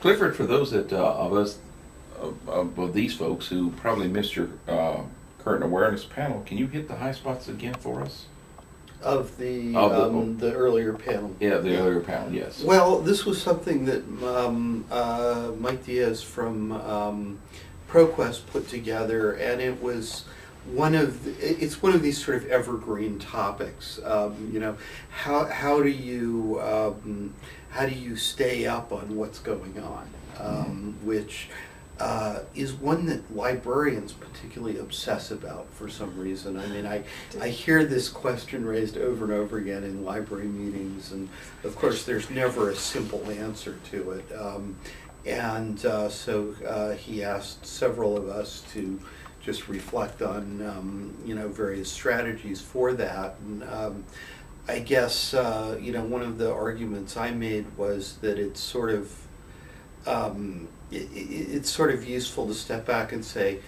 Clifford, for those that of us of these folks who probably missed your current awareness panel, can you hit the high spots again for us? Of the earlier panel. Yeah, the earlier panel, yes. Well, this was something that Mike Diaz from ProQuest put together, and it was it's one of these sort of evergreen topics. You know, how do you stay up on what's going on, which is one that librarians particularly obsess about for some reason. I mean, I hear this question raised over and over again in library meetings, and of course there's never a simple answer to it. So he asked several of us to just reflect on you know, various strategies for that. And I guess you know, one of the arguments I made was that it's sort of it's sort of useful to step back and say,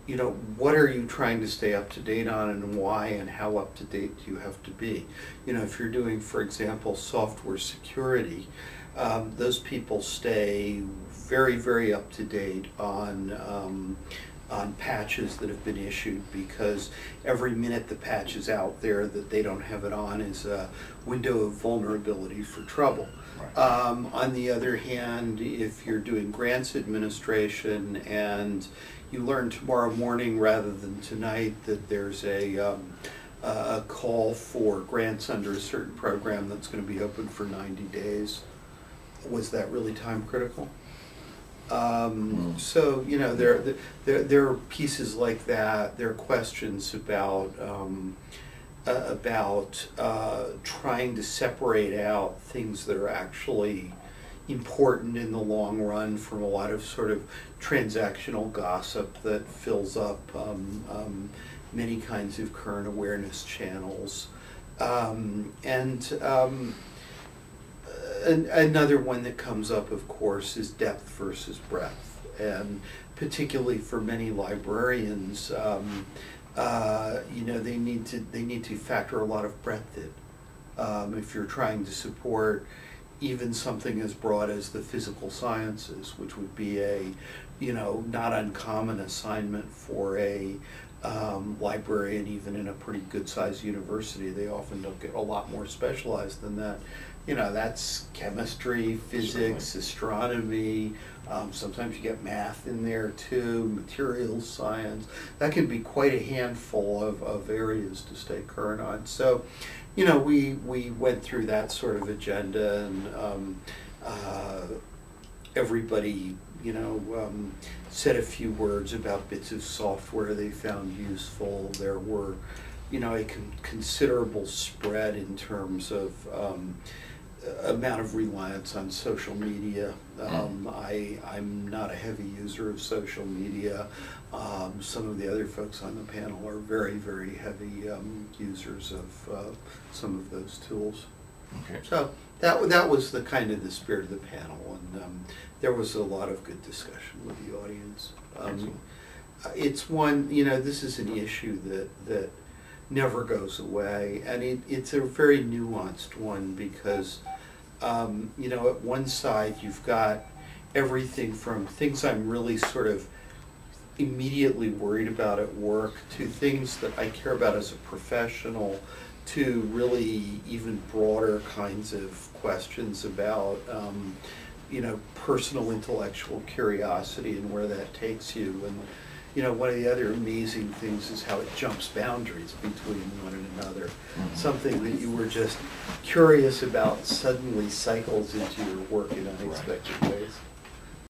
you know, what are you trying to stay up to date on, and why, and how up to date do you have to be? You know, if you're doing, for example, software security, those people stay very, very up to date on patches that have been issued, because every minute the patch is out there that they don't have it on is a window of vulnerability for trouble. On the other hand, if you're doing grants administration and you learn tomorrow morning rather than tonight that there's a call for grants under a certain program that's going to be open for 90 days, was that really time critical? So, you know, there are pieces like that. There are questions about trying to separate out things that are actually important in the long run from a lot of sort of transactional gossip that fills up many kinds of current awareness channels. Another one that comes up, of course, is depth versus breadth, and particularly for many librarians, you know, they need to factor a lot of breadth in. If you're trying to support even something as broad as the physical sciences, which would be a, you know, not uncommon assignment for a librarian, even in a pretty good-sized university. They often don't get a lot more specialized than that. You know, that's chemistry, physics, astronomy. Sometimes you get math in there too, materials science. That can be quite a handful of areas to stay current on. So, you know, we went through that sort of agenda, and everybody, you know, said a few words about bits of software they found useful. There were, you know, a considerable spread in terms of amount of reliance on social media. I'm not a heavy user of social media. Some of the other folks on the panel are very, very heavy users of some of those tools. Okay. So that was the kind of the spirit of the panel, and there was a lot of good discussion with the audience. It's one, you know, this is an issue that never goes away, and it's a very nuanced one, because you know, at one side you've got everything from things I'm really sort of immediately worried about at work, to things that I care about as a professional, to really even broader kinds of questions about you know, personal intellectual curiosity and where that takes you. And you know, one of the other amazing things is how it jumps boundaries between one and another. Something that you were just curious about suddenly cycles into your work in unexpected ways.